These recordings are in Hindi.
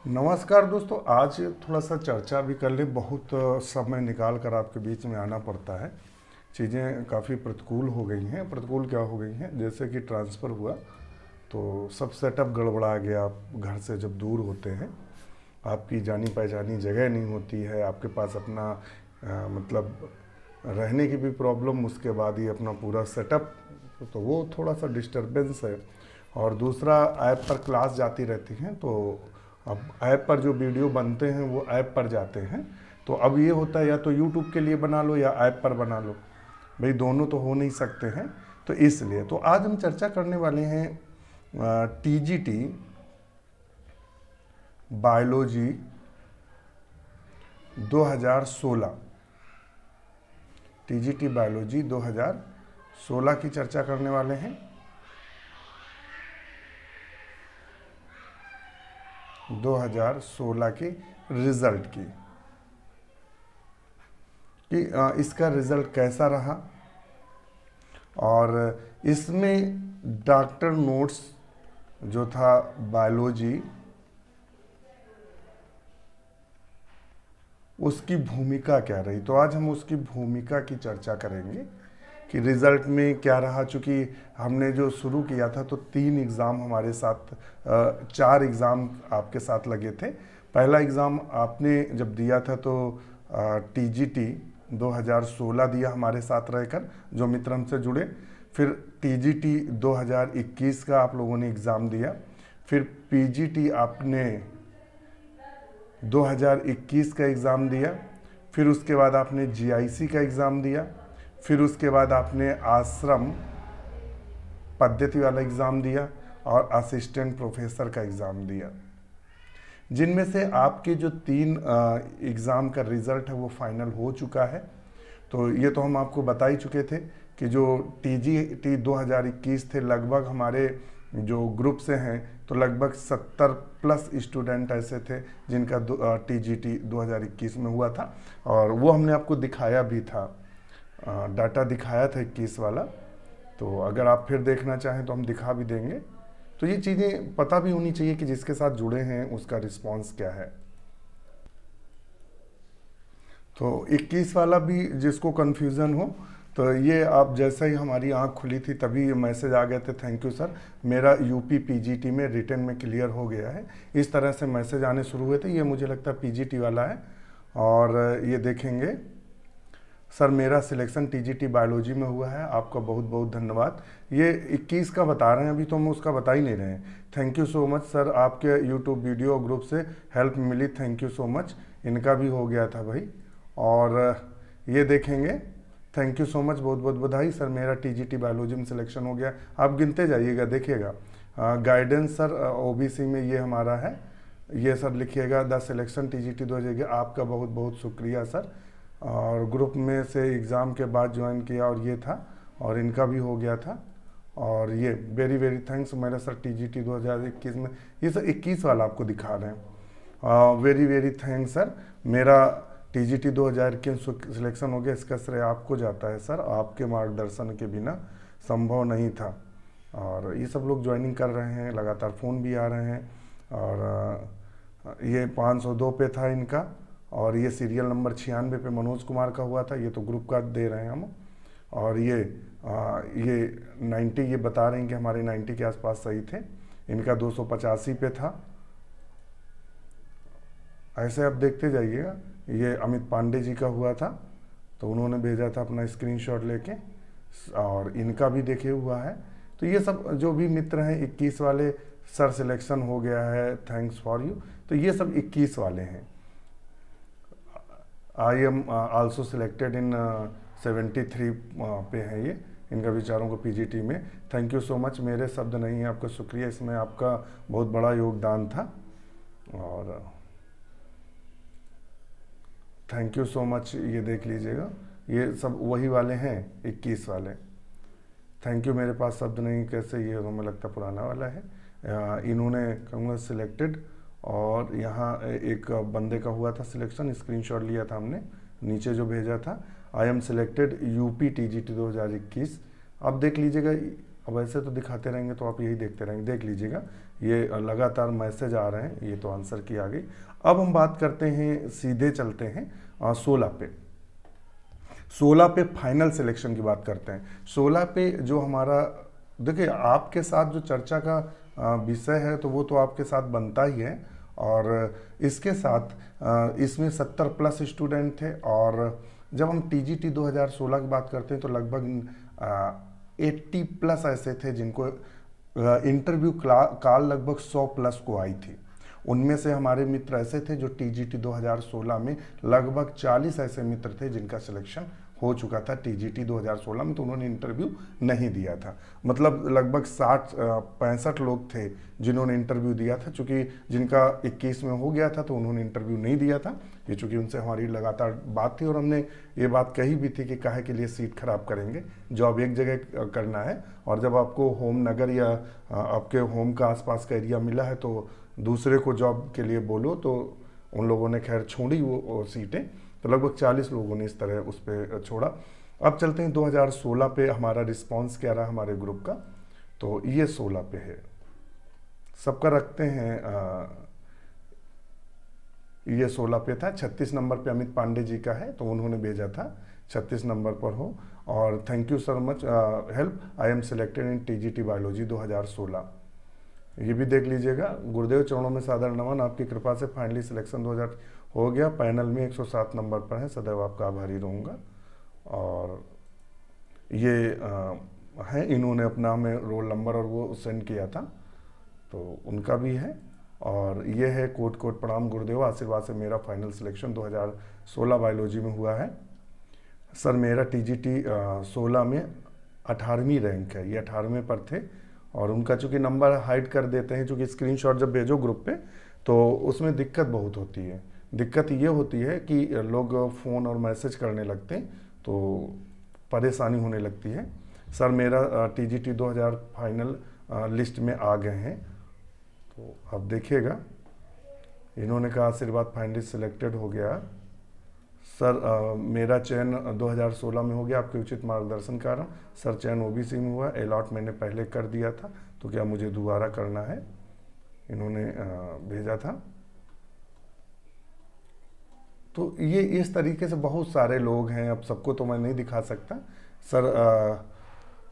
नमस्कार दोस्तों, आज थोड़ा सा चर्चा भी कर ले। बहुत समय निकाल कर आपके बीच में आना पड़ता है। चीज़ें काफ़ी प्रतिकूल हो गई हैं। प्रतिकूल क्या हो गई हैं, जैसे कि ट्रांसफ़र हुआ तो सब सेटअप गड़बड़ा गया। आप घर से जब दूर होते हैं, आपकी जानी पहचानी जगह नहीं होती है, आपके पास अपना मतलब रहने की भी प्रॉब्लम, उसके बाद ही अपना पूरा सेटअप, तो वो थोड़ा सा डिस्टरबेंस है। और दूसरा, ऐप पर क्लास जाती रहती हैं, तो अब ऐप पर जो वीडियो बनते हैं वो ऐप पर जाते हैं। तो अब ये होता है या तो यूट्यूब के लिए बना लो या ऐप पर बना लो, भाई दोनों तो हो नहीं सकते हैं। तो इसलिए तो आज हम चर्चा करने वाले हैं टीजीटी बायोलॉजी 2016। टीजीटी बायोलॉजी 2016 की चर्चा करने वाले हैं। 2016 की रिज़ल्ट की कि इसका रिज़ल्ट कैसा रहा, और इसमें डॉक्टर नोट्स जो था बायोलॉजी, उसकी भूमिका क्या रही। तो आज हम उसकी भूमिका की चर्चा करेंगे कि रिज़ल्ट में क्या रहा। चूँकि हमने जो शुरू किया था तो 3 एग्ज़ाम हमारे साथ, 4 एग्ज़ाम आपके साथ लगे थे। पहला एग्ज़ाम आपने जब दिया था तो टीजीटी 2016 दिया हमारे साथ रहकर, जो मित्र हमसे जुड़े। फिर टीजीटी 2021 का आप लोगों ने एग्ज़ाम दिया। फिर पीजीटी आपने 2021 का एग्ज़ाम दिया। फिर उसके बाद आपने जीआईसी का एग्ज़ाम दिया। फिर उसके बाद आपने आश्रम पद्धति वाला एग्ज़ाम दिया और असिस्टेंट प्रोफेसर का एग्ज़ाम दिया। जिनमें से आपके जो 3 एग्ज़ाम का रिज़ल्ट है वो फाइनल हो चुका है। तो ये तो हम आपको बता ही चुके थे कि जो टीजीटी 2021 थे, लगभग हमारे जो ग्रुप से हैं तो लगभग 70 प्लस स्टूडेंट ऐसे थे जिनका टीजीटी 2021 में हुआ था। और वो हमने आपको दिखाया भी था, डाटा दिखाया था 21 वाला। तो अगर आप फिर देखना चाहें तो हम दिखा भी देंगे। तो ये चीज़ें पता भी होनी चाहिए कि जिसके साथ जुड़े हैं उसका रिस्पांस क्या है। तो 21 वाला भी जिसको कन्फ्यूज़न हो, तो ये आप जैसे ही हमारी आंख खुली थी तभी ये मैसेज आ गए थे, थैंक यू सर, मेरा यूपी पीजीटी में रिटन में क्लियर हो गया है। इस तरह से मैसेज आने शुरू हुए थे। ये मुझे लगता है पीजीटी वाला है। और ये देखेंगे, सर मेरा सिलेक्शन टीजीटी बायोलॉजी में हुआ है, आपका बहुत बहुत धन्यवाद। ये 21 का बता रहे हैं, अभी तो हम उसका बता ही नहीं रहे हैं। Thank you so much sir, आपके यूट्यूब वीडियो ग्रुप से हेल्प मिली, थैंक यू सो मच। इनका भी हो गया था भाई। और ये देखेंगे, थैंक यू सो मच, बहुत बहुत बधाई सर, मेरा टीजीटी बायोलॉजी में सिलेक्शन हो गया। आप गिनते जाइएगा, देखिएगा। गाइडेंस सर ओबीसी में ये हमारा है, ये सर लिखिएगा, द सिलेक्शन टीजीटी 2011, आपका बहुत बहुत शुक्रिया सर। और ग्रुप में से एग्ज़ाम के बाद ज्वाइन किया और ये था, और इनका भी हो गया था। और ये वेरी वेरी थैंक्स मेरा सर टीजीटी 2021 में, ये सर 21 वाला आपको दिखा रहे हैं। वेरी वेरी थैंक्स सर, मेरा टीजीटी 2021 सिलेक्शन हो गया, इसका श्रेय आपको जाता है सर, आपके मार्गदर्शन के बिना संभव नहीं था। और ये सब लोग ज्वाइनिंग कर रहे हैं, लगातार फ़ोन भी आ रहे हैं। और ये 502 पे था इनका, और ये सीरियल नंबर 96 पे मनोज कुमार का हुआ था, ये तो ग्रुप का दे रहे हैं हम। और ये 90, ये बता रहे हैं कि हमारे 90 के आसपास सही थे। इनका 285 पे था। ऐसे आप देखते जाइएगा। ये अमित पांडे जी का हुआ था, तो उन्होंने भेजा था अपना स्क्रीनशॉट लेके, और इनका भी देखे हुआ है। तो ये सब जो भी मित्र हैं 21 वाले, सर सिलेक्शन हो गया है, थैंक्स फॉर यू, तो ये सब 21 वाले हैं। I am also selected in 73 पे हैं ये, इनका विचारों को पीजीटी में। थैंक यू सो मच, मेरे शब्द नहीं है, आपका शुक्रिया, इसमें आपका बहुत बड़ा योगदान था। और थैंक यू सो मच, ये देख लीजिएगा, ये सब वही वाले हैं 21 वाले। थैंक यू, मेरे पास शब्द नहीं, कैसे, ये हमें लगता पुराना वाला है। इन्होंने कहूँगा सिलेक्टेड, और यहाँ एक बंदे का हुआ था सिलेक्शन, स्क्रीनशॉट लिया था हमने, नीचे जो भेजा था, I am selected UP TGT 2021। अब देख लीजिएगा, अब ऐसे तो दिखाते रहेंगे तो आप यही देखते रहेंगे, देख लीजिएगा ये लगातार मैसेज आ रहे हैं। ये तो आंसर की आ गई। अब हम बात करते हैं, सीधे चलते हैं 16 पे। 16 पे फाइनल सिलेक्शन की बात करते हैं। 16 पे जो हमारा, देखिए आपके साथ जो चर्चा का विषय है तो वो तो आपके साथ बनता ही है, और इसके साथ इसमें 70 प्लस स्टूडेंट थे। और जब हम टीजीटी 2016 की बात करते हैं तो लगभग 80 प्लस ऐसे थे जिनको इंटरव्यू कॉल लगभग 100 प्लस को आई थी। उनमें से हमारे मित्र ऐसे थे जो टीजीटी 2016 में लगभग 40 ऐसे मित्र थे जिनका सिलेक्शन हो चुका था टीजीटी 2016 में, तो उन्होंने इंटरव्यू नहीं दिया था। मतलब लगभग 65 लोग थे जिन्होंने इंटरव्यू दिया था। चूँकि जिनका 21 में हो गया था तो उन्होंने इंटरव्यू नहीं दिया था। ये चूँकि उनसे हमारी लगातार बात थी और हमने ये बात कही भी थी कि काहे के लिए सीट खराब करेंगे, जॉब एक जगह करना है, और जब आपको होम नगर या आपके होम का आसपास का एरिया मिला है तो दूसरे को जॉब के लिए बोलो। तो उन लोगों ने खैर छोड़ी वो सीटें, तो लगभग 40 लोगों ने इस तरह उस पर छोड़ा। अब चलते हैं 2016 पे, हमारा रिस्पांस क्या रहा हमारे ग्रुप का। तो ये 16 पे है, सबका रखते हैं। ये 16 पे था। 36 नंबर पे अमित पांडे जी का है, तो उन्होंने भेजा था 36 नंबर पर हो। और thank you so much help, I am selected in TGT biology 2016। ये भी देख लीजिएगा। गुरुदेव चरणों में सादर नमन, आपकी कृपा से फाइनली सिलेक्शन 2000 हो गया। पैनल में 107 नंबर पर है, सदैव आपका आभारी रहूँगा। और ये है, इन्होंने अपना हमें रोल नंबर और वो सेंड किया था, तो उनका भी है। और ये है कोट कोट प्रणाम गुरुदेव, आशीर्वाद से मेरा फाइनल सिलेक्शन 2016 बायोलॉजी में हुआ है। सर मेरा टीजीटी 16 में 18वीं रैंक है, ये 18वें पर थे। और उनका चूँकि नंबर हाइड कर देते हैं, चूँकि स्क्रीनशॉट जब भेजो ग्रुप पे तो उसमें दिक्कत बहुत होती है। दिक्कत ये होती है कि लोग फ़ोन और मैसेज करने लगते हैं तो परेशानी होने लगती है। सर मेरा टीजीटी 2000 फाइनल लिस्ट में आ गए हैं, तो अब देखिएगा। इन्होंने कहा आशीर्वाद फाइनली सिलेक्टेड हो गया। सर मेरा चयन 2016 में हो गया आपके उचित मार्गदर्शन कारण। सर चयन ओबीसी में हुआ, अलॉट मैंने पहले कर दिया था, तो क्या मुझे दोबारा करना है, इन्होंने भेजा था। तो ये इस तरीके से बहुत सारे लोग हैं, अब सबको तो मैं नहीं दिखा सकता। सर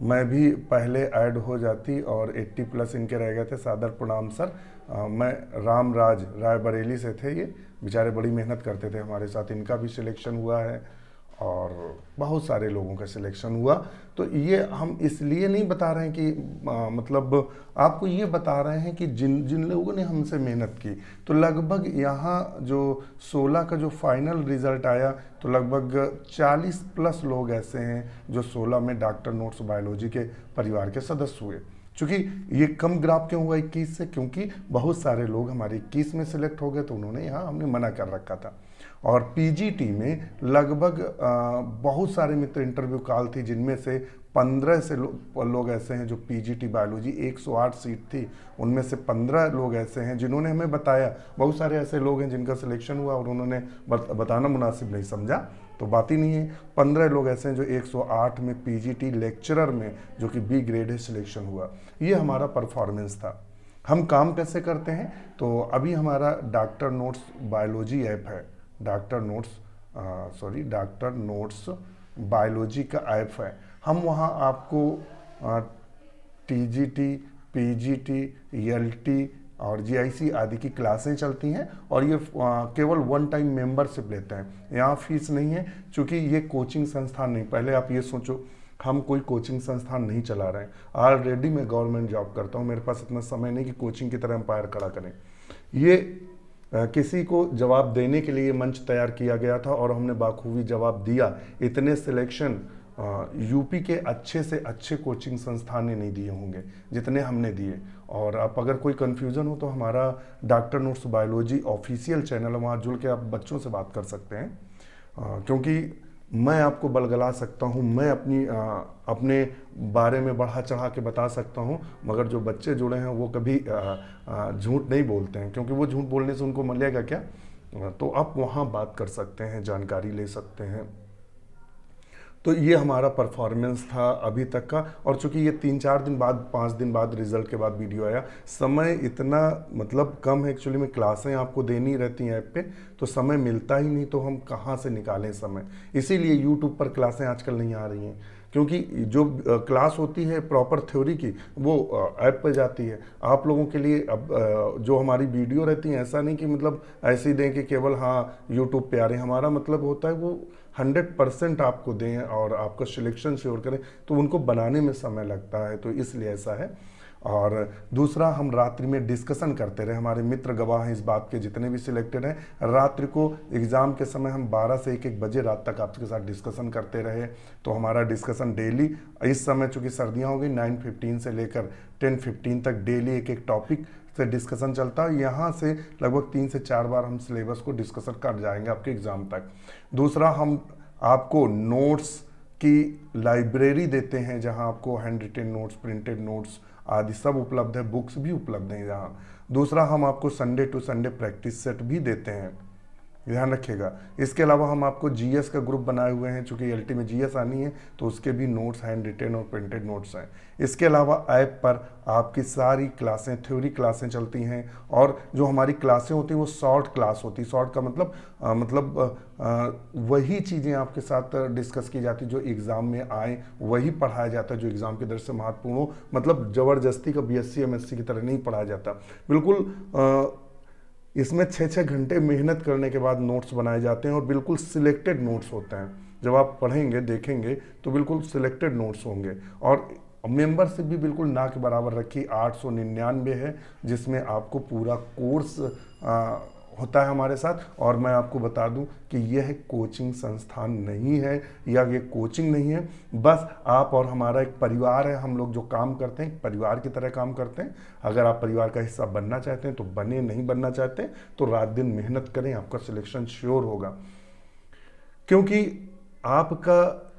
मैं भी पहले ऐड हो जाती और 80 प्लस इनके रह गए थे, सादर प्रणाम सर। मैं रामराज रायबरेली से थे, ये बेचारे बड़ी मेहनत करते थे हमारे साथ, इनका भी सिलेक्शन हुआ है और बहुत सारे लोगों का सिलेक्शन हुआ। तो ये हम इसलिए नहीं बता रहे हैं कि मतलब आपको ये बता रहे हैं कि जिन जिन लोगों ने हमसे मेहनत की, तो लगभग यहाँ जो 16 का जो फाइनल रिजल्ट आया तो लगभग 40 प्लस लोग ऐसे हैं जो 16 में डॉक्टर नोट्स बायोलॉजी के परिवार के सदस्य हुए। चूँकि ये कम ग्राफ क्यों हुआ 21 से, क्योंकि बहुत सारे लोग हमारे 21 में सिलेक्ट हो गए, तो उन्होंने यहाँ हमने मना कर रखा था। और पीजीटी में लगभग बहुत सारे मित्र इंटरव्यू कॉल थी, जिनमें से 15 से लोग ऐसे हैं जो पीजीटी बायोलॉजी 108 सीट थी, उनमें से 15 लोग ऐसे हैं जिन्होंने हमें बताया। बहुत सारे ऐसे लोग हैं जिनका सिलेक्शन हुआ और उन्होंने बताना मुनासिब नहीं समझा, तो बात ही नहीं है। 15 लोग ऐसे हैं जो 108 में पीजीटी लेक्चरर में, जो कि बी ग्रेड है, सिलेक्शन हुआ। ये हमारा परफॉर्मेंस था। हम काम कैसे करते हैं, तो अभी हमारा डॉक्टर नोट्स बायोलॉजी ऐप है, डॉक्टर नोट्स बायोलॉजी का ऐप है। हम वहाँ आपको टीजीटी, पीजीटी, एलटी और जीआईसी आदि की क्लासें चलती हैं, और ये केवल वन टाइम मेंबरशिप लेते हैं, यहाँ फीस नहीं है। चूँकि ये कोचिंग संस्थान नहीं, पहले आप ये सोचो, हम कोई कोचिंग संस्थान नहीं चला रहे हैं। ऑलरेडी मैं गवर्नमेंट जॉब करता हूँ, मेरे पास इतना समय नहीं कि कोचिंग की तरह एम्पायर खड़ा करें। ये किसी को जवाब देने के लिए मंच तैयार किया गया था और हमने बाखूबी जवाब दिया। इतने सिलेक्शन यूपी के अच्छे से अच्छे कोचिंग संस्थान ने नहीं दिए होंगे जितने हमने दिए। और आप अगर कोई कन्फ्यूज़न हो तो हमारा doctor notes biology official channel है, वहाँ जुड़ के आप बच्चों से बात कर सकते हैं, क्योंकि मैं आपको बलगला सकता हूँ, मैं अपने बारे में बढ़ा चढ़ा के बता सकता हूँ, मगर जो बच्चे जुड़े हैं वो कभी झूठ नहीं बोलते हैं, क्योंकि वो झूठ बोलने से उनको मिलेगा क्या। तो आप वहाँ बात कर सकते हैं, जानकारी ले सकते हैं। तो ये हमारा परफॉर्मेंस था अभी तक का। और चूंकि ये 3-4 दिन बाद 5 दिन बाद रिजल्ट के बाद वीडियो आया, समय इतना मतलब कम है एक्चुअली में, क्लासें आपको देनी रहती हैं ऐप पे, तो समय मिलता ही नहीं, तो हम कहाँ से निकालें समय। इसीलिए यूट्यूब पर क्लासें आजकल नहीं आ रही हैं, क्योंकि जो क्लास होती है प्रॉपर थ्योरी की वो ऐप पर जाती है। आप लोगों के लिए अब जो हमारी वीडियो रहती है, ऐसा नहीं कि मतलब ऐसे ही दें कि केवल हाँ यूट्यूब पे आ रहे हैं, हमारा मतलब होता है वो 100% आपको दें और आपका सिलेक्शन श्योर करें, तो उनको बनाने में समय लगता है, तो इसलिए ऐसा है। और दूसरा, हम रात्रि में डिस्कशन करते रहे, हमारे मित्र गवाह हैं इस बात के, जितने भी सिलेक्टेड हैं, रात्रि को एग्ज़ाम के समय हम 12 से 1-1 बजे रात तक आपके साथ डिस्कशन करते रहे। तो हमारा डिस्कशन डेली, इस समय चूँकि सर्दियाँ हो गई, 9:15 से लेकर 10:15 तक डेली एक एक टॉपिक से डिस्कशन चलता है। यहाँ से लगभग 3 से 4 बार हम सिलेबस को डिस्कशन कर जाएंगे आपके एग्ज़ाम तक। दूसरा, हम आपको नोट्स की लाइब्रेरी देते हैं, जहाँ आपको hand retain notes, printed notes आदि सब उपलब्ध है, बुक्स भी उपलब्ध हैं यहाँ। दूसरा, हम आपको Sunday to Sunday practice set भी देते हैं, ध्यान रखिएगा। इसके अलावा हम आपको जीएस का ग्रुप बनाए हुए हैं, चूंकि एलटी में जीएस आनी है तो उसके भी नोट्स हैंड रिटेन और प्रिंटेड नोट्स हैं। इसके अलावा ऐप पर आपकी सारी क्लासें, थ्योरी क्लासें चलती हैं, और जो हमारी क्लासें होती हैं वो शॉर्ट क्लास होती है। शॉर्ट का मतलब वही चीज़ें आपके साथ डिस्कस की जाती जो एग्ज़ाम में आए, वही पढ़ाया जाता है जो एग्ज़ाम की दृष्टि से महत्वपूर्ण हो। मतलब ज़बरदस्ती का बीएससी एमएससी की तरह नहीं पढ़ाया जाता, बिल्कुल इसमें 6-6 घंटे मेहनत करने के बाद नोट्स बनाए जाते हैं, और बिल्कुल सिलेक्टेड नोट्स होते हैं। जब आप पढ़ेंगे देखेंगे तो बिल्कुल सिलेक्टेड नोट्स होंगे, और मेंबरशिप भी बिल्कुल ना के बराबर रखी 899 है, जिसमें आपको पूरा कोर्स होता है हमारे साथ। और मैं आपको बता दूं कि यह कोचिंग संस्थान नहीं है, या ये कोचिंग नहीं है, बस आप और हमारा एक परिवार है। हम लोग जो काम करते हैं परिवार की तरह काम करते हैं। अगर आप परिवार का हिस्सा बनना चाहते हैं तो बने, नहीं बनना चाहते तो रात दिन मेहनत करें, आपका सिलेक्शन श्योर होगा। क्योंकि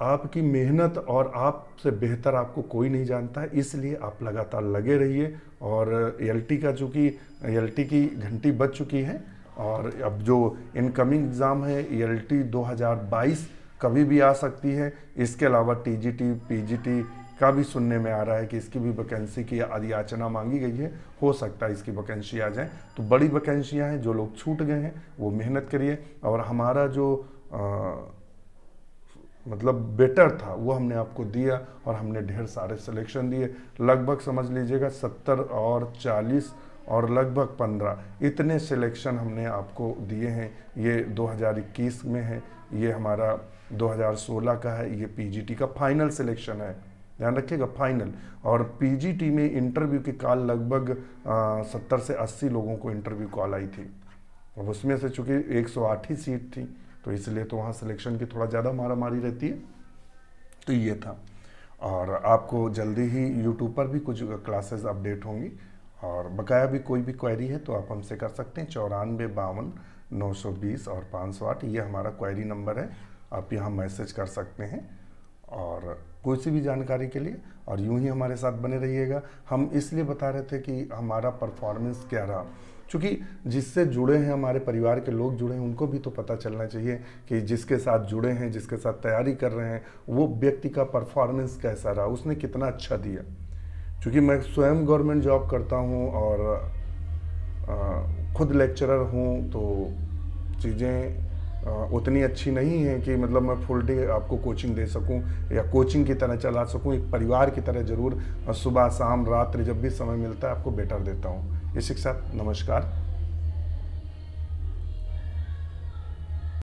आपकी मेहनत और आपसे बेहतर आपको कोई नहीं जानता है, इसलिए आप लगातार लगे रहिए। और एलटी का, चूँकि एलटी की घंटी बज चुकी है, और अब जो इनकमिंग एग्ज़ाम है एलटी 2022 कभी भी आ सकती है। इसके अलावा टीजीटी, पीजीटी का भी सुनने में आ रहा है कि इसकी भी वैकेंसी की याचना मांगी गई है, हो सकता है इसकी वैकेंसी आ जाए। तो बड़ी वैकेंसियाँ हैं, जो लोग छूट गए हैं वो मेहनत करिए। और हमारा जो मतलब बेटर था वो हमने आपको दिया, और हमने ढेर सारे सिलेक्शन दिए, लगभग समझ लीजिएगा 70 और 40 और लगभग 15 इतने सिलेक्शन हमने आपको दिए हैं। ये 2021 में है, ये हमारा 2016 का है, ये पीजीटी का फाइनल सिलेक्शन है, ध्यान रखिएगा, फाइनल। और पीजीटी में इंटरव्यू की कॉल लगभग 70 से 80 लोगों को इंटरव्यू कॉल आई थी, और उसमें से चूँकि 108 ही सीट थी, तो इसलिए तो वहाँ सिलेक्शन की थोड़ा ज़्यादा मारामारी रहती है। तो ये था, और आपको जल्दी ही यूट्यूब पर भी कुछ क्लासेस अपडेट होंगी। और बकाया भी कोई भी क्वेरी है तो आप हमसे कर सकते हैं। 94 52 920 और 508 ये हमारा क्वेरी नंबर है, आप यहाँ मैसेज कर सकते हैं, और कोई सी भी जानकारी के लिए। और यूं ही हमारे साथ बने रहिएगा। हम इसलिए बता रहे थे कि हमारा परफॉर्मेंस क्या रहा, क्योंकि जिससे जुड़े हैं, हमारे परिवार के लोग जुड़े हैं, उनको भी तो पता चलना चाहिए कि जिसके साथ जुड़े हैं, जिसके साथ तैयारी कर रहे हैं, वो व्यक्ति का परफॉर्मेंस कैसा रहा, उसने कितना अच्छा दिया। क्योंकि मैं स्वयं गवर्नमेंट जॉब करता हूँ और खुद लेक्चरर हूँ, तो चीज़ें उतनी अच्छी नहीं है कि मतलब मैं फुल डे आपको कोचिंग दे सकूं या कोचिंग की तरह चला सकूं। एक परिवार की तरह ज़रूर सुबह शाम रात्रि जब भी समय मिलता है आपको बेटर देता हूं। इसी के साथ नमस्कार।